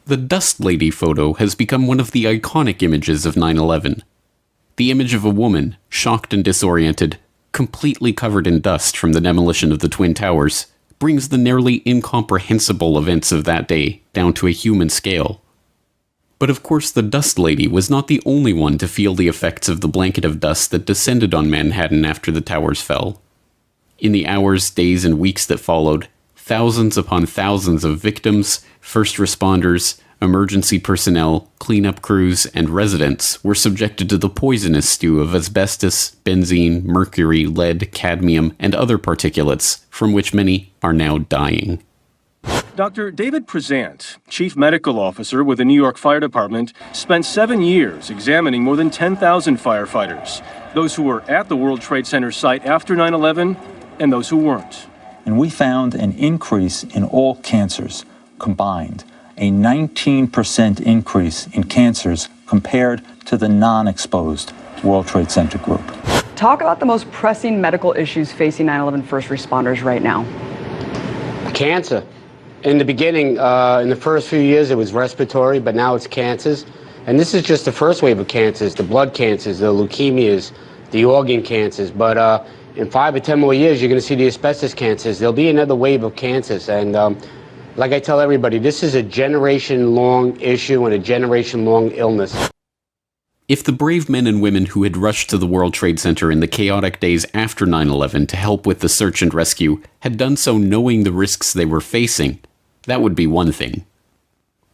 The Dust Lady photo has become one of the iconic images of 9/11. The image of a woman, shocked and disoriented, completely covered in dust from the demolition of the Twin Towers, brings the nearly incomprehensible events of that day down to a human scale. But of course the Dust Lady was not the only one to feel the effects of the blanket of dust that descended on Manhattan after the towers fell. In the hours, days, and weeks that followed, thousands upon thousands of victims, first responders, emergency personnel, cleanup crews, and residents were subjected to the poisonous stew of asbestos, benzene, mercury, lead, cadmium, and other particulates, from which many are now dying. Dr. David Prezant, Chief Medical Officer with the New York Fire Department, spent 7 years examining more than 10,000 firefighters, those who were at the World Trade Center site after 9/11 and those who weren't. And we found an increase in all cancers combined, a 19% increase in cancers compared to the non-exposed World Trade Center group. Talk about the most pressing medical issues facing 9/11 first responders right now. Cancer. In the beginning, in the first few years, it was respiratory, but now it's cancers. And this is just the first wave of cancers, the blood cancers, the leukemias, the organ cancers. But in 5 or 10 more years, you're going to see the asbestos cancers. There'll be another wave of cancers. And like I tell everybody, this is a generation-long issue and a generation-long illness. If the brave men and women who had rushed to the World Trade Center in the chaotic days after 9/11 to help with the search and rescue had done so knowing the risks they were facing, that would be one thing.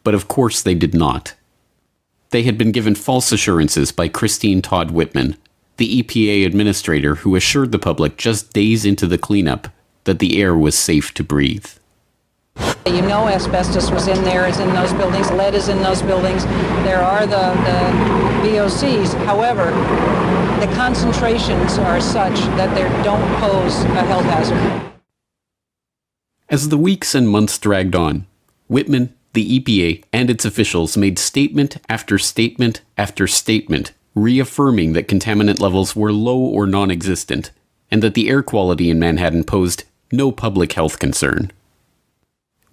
But of course they did not. They had been given false assurances by Christine Todd Whitman, the EPA administrator who assured the public just days into the cleanup that the air was safe to breathe. You know asbestos was in there, is in those buildings, lead is in those buildings. There are the VOCs. However, the concentrations are such that they don't pose a health hazard. As the weeks and months dragged on, Whitman, the EPA, and its officials made statement after statement after statement reaffirming that contaminant levels were low or non-existent, and that the air quality in Manhattan posed no public health concern.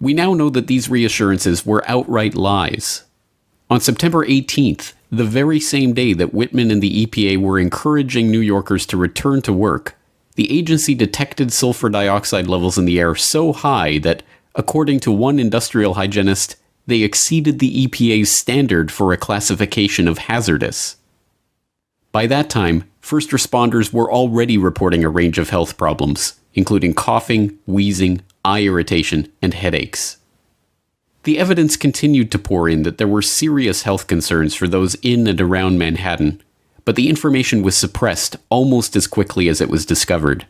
We now know that these reassurances were outright lies. On September 18th, the very same day that Whitman and the EPA were encouraging New Yorkers to return to work, the agency detected sulfur dioxide levels in the air so high that, according to one industrial hygienist, they exceeded the EPA's standard for a classification of hazardous. By that time, first responders were already reporting a range of health problems, including coughing, wheezing, eye irritation, and headaches. The evidence continued to pour in that there were serious health concerns for those in and around Manhattan, but the information was suppressed almost as quickly as it was discovered.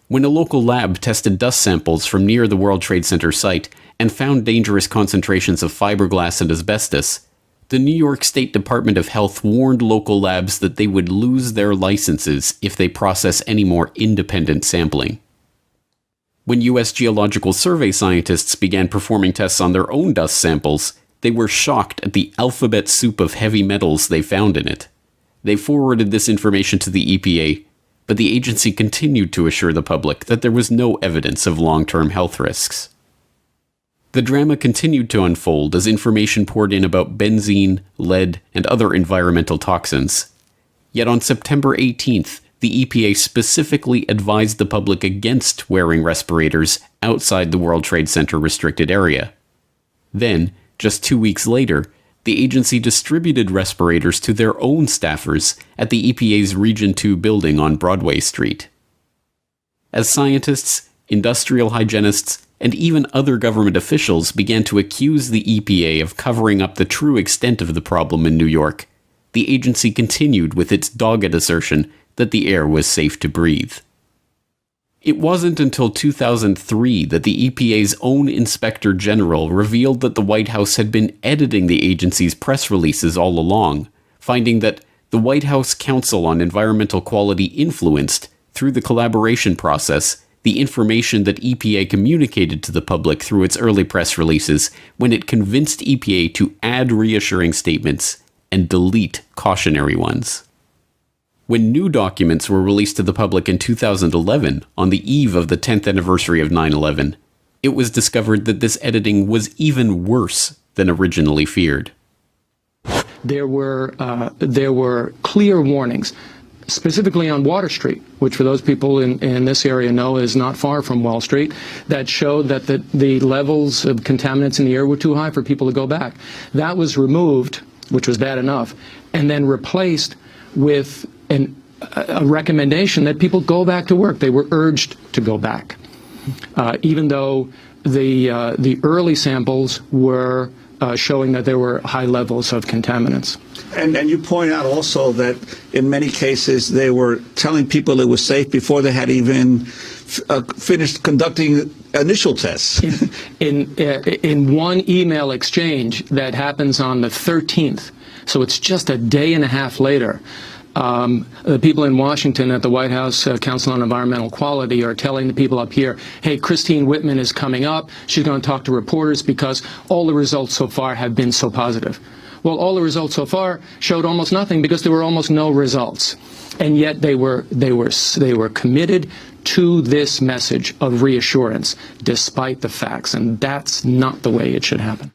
When a local lab tested dust samples from near the World Trade Center site and found dangerous concentrations of fiberglass and asbestos, the New York State Department of Health warned local labs that they would lose their licenses if they process any more independent sampling. When U.S. Geological Survey scientists began performing tests on their own dust samples, they were shocked at the alphabet soup of heavy metals they found in it. They forwarded this information to the EPA, but the agency continued to assure the public that there was no evidence of long-term health risks. The drama continued to unfold as information poured in about benzene, lead, and other environmental toxins. Yet on September 18th, the EPA specifically advised the public against wearing respirators outside the World Trade Center restricted area. Then, just 2 weeks later, the agency distributed respirators to their own staffers at the EPA's Region 2 building on Broadway Street. As scientists, industrial hygienists, and even other government officials began to accuse the EPA of covering up the true extent of the problem in New York, the agency continued with its dogged assertion that the air was safe to breathe. It wasn't until 2003 that the EPA's own Inspector General revealed that the White House had been editing the agency's press releases all along, finding that the White House Council on Environmental Quality influenced, through the collaboration process, the information that EPA communicated to the public through its early press releases when it convinced EPA to add reassuring statements and delete cautionary ones. When new documents were released to the public in 2011, on the eve of the 10th anniversary of 9/11, it was discovered that this editing was even worse than originally feared. There were clear warnings, specifically on Water Street, which for those people in this area know is not far from Wall Street, that showed that the levels of contaminants in the air were too high for people to go back. That was removed, which was bad enough, and then replaced with a recommendation that people go back to work. They were urged to go back, even though the early samples were showing that there were high levels of contaminants. And you point out also that in many cases they were telling people it was safe before they had even finished conducting initial tests. In one email exchange that happens on the 13th, so it's just a day and a half later, the people in Washington at the White House Council on Environmental Quality are telling the people up here, hey, Christine Whitman is coming up. She's going to talk to reporters because all the results so far have been so positive. Well, all the results so far showed almost nothing because there were almost no results. And yet they were committed to this message of reassurance despite the facts. And that's not the way it should happen.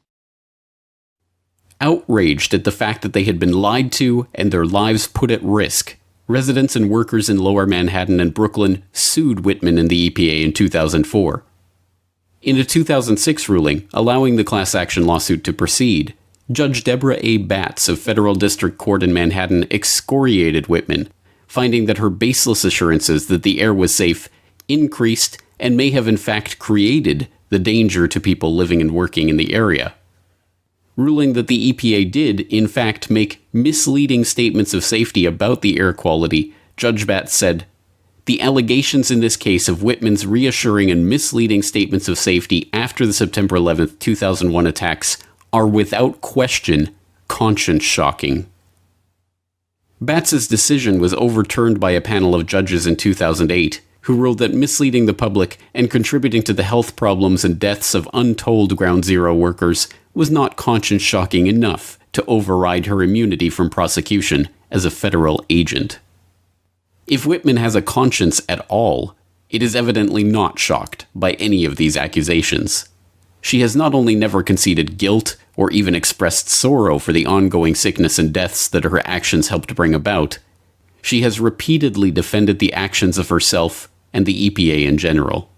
Outraged at the fact that they had been lied to and their lives put at risk, residents and workers in Lower Manhattan and Brooklyn sued Whitman and the EPA in 2004. In a 2006 ruling allowing the class action lawsuit to proceed, Judge Deborah A. Batts of Federal District Court in Manhattan excoriated Whitman, finding that her baseless assurances that the air was safe increased and may have in fact created the danger to people living and working in the area. Ruling that the EPA did, in fact, make misleading statements of safety about the air quality, Judge Batts said, "The allegations in this case of Whitman's reassuring and misleading statements of safety after the September 11, 2001 attacks are without question conscience-shocking." Batts's decision was overturned by a panel of judges in 2008, who ruled that misleading the public and contributing to the health problems and deaths of untold Ground Zero workers was not conscience-shocking enough to override her immunity from prosecution as a federal agent. If Whitman has a conscience at all, it is evidently not shocked by any of these accusations. She has not only never conceded guilt or even expressed sorrow for the ongoing sickness and deaths that her actions helped bring about, she has repeatedly defended the actions of herself and the EPA in general.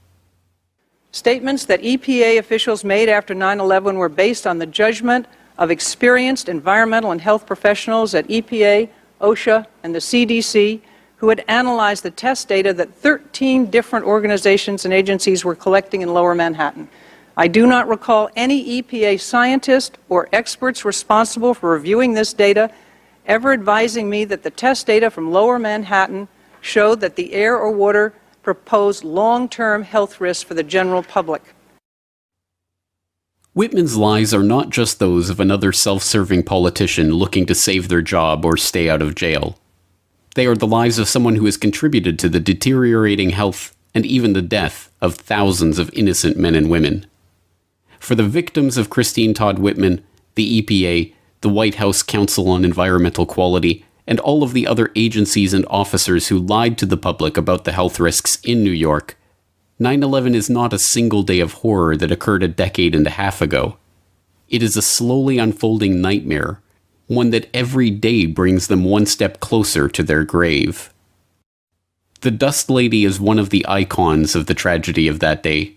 Statements that EPA officials made after 9/11 were based on the judgment of experienced environmental and health professionals at EPA, OSHA, and the CDC, who had analyzed the test data that 13 different organizations and agencies were collecting in Lower Manhattan. I do not recall any EPA scientist or experts responsible for reviewing this data ever advising me that the test data from Lower Manhattan showed that the air or water proposed long-term health risks for the general public. Whitman's lies are not just those of another self-serving politician looking to save their job or stay out of jail. They are the lives of someone who has contributed to the deteriorating health and even the death of thousands of innocent men and women. For the victims of Christine Todd Whitman, the EPA, the White House Council on Environmental Quality, and all of the other agencies and officers who lied to the public about the health risks in New York, 9/11 is not a single day of horror that occurred a decade and a half ago. It is a slowly unfolding nightmare, one that every day brings them one step closer to their grave. The Dust Lady is one of the icons of the tragedy of that day.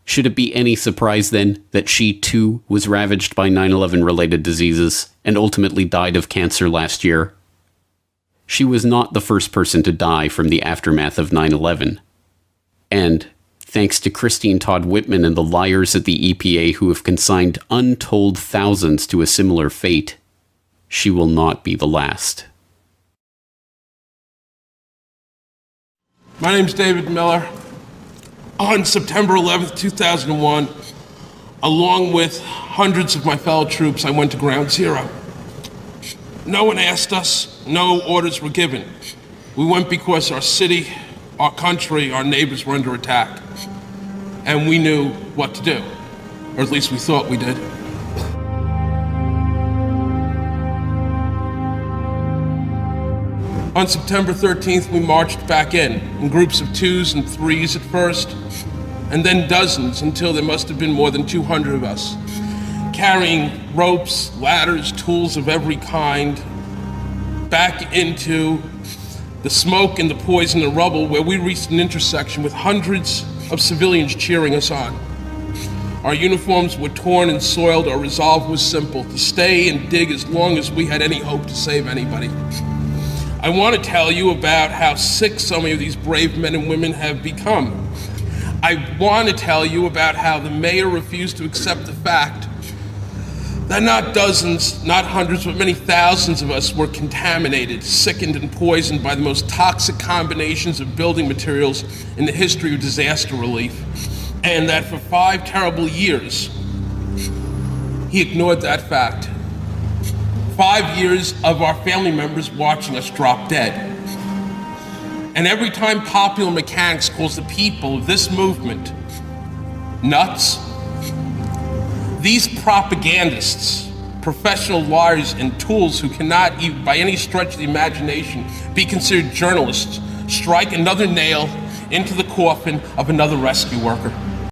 Should it be any surprise, then, that she too was ravaged by 9/11-related diseases and ultimately died of cancer last year? She was not the first person to die from the aftermath of 9/11. And, thanks to Christine Todd Whitman and the liars at the EPA who have consigned untold thousands to a similar fate, she will not be the last. My name's David Miller. On September 11th, 2001, along with hundreds of my fellow troops, I went to Ground Zero. No one asked us, no orders were given. We went because our city, our country, our neighbors were under attack. And we knew what to do, or at least we thought we did. On September 13th, we marched back in groups of 2s and 3s at first, and then dozens until there must have been more than 200 of us. carrying ropes, ladders, tools of every kind, back into the smoke and the poison and rubble, where we reached an intersection with hundreds of civilians cheering us on. Our uniforms were torn and soiled. Our resolve was simple: to stay and dig as long as we had any hope to save anybody. I want to tell you about how sick so many of these brave men and women have become. I want to tell you about how the mayor refused to accept the fact that not dozens, not hundreds, but many thousands of us were contaminated, sickened, and poisoned by the most toxic combinations of building materials in the history of disaster relief. And that for 5 terrible years, he ignored that fact. 5 years of our family members watching us drop dead. And every time Popular Mechanics calls the people of this movement nuts, these propagandists, professional liars and tools who cannot, even by any stretch of the imagination, be considered journalists, strike another nail into the coffin of another rescue worker.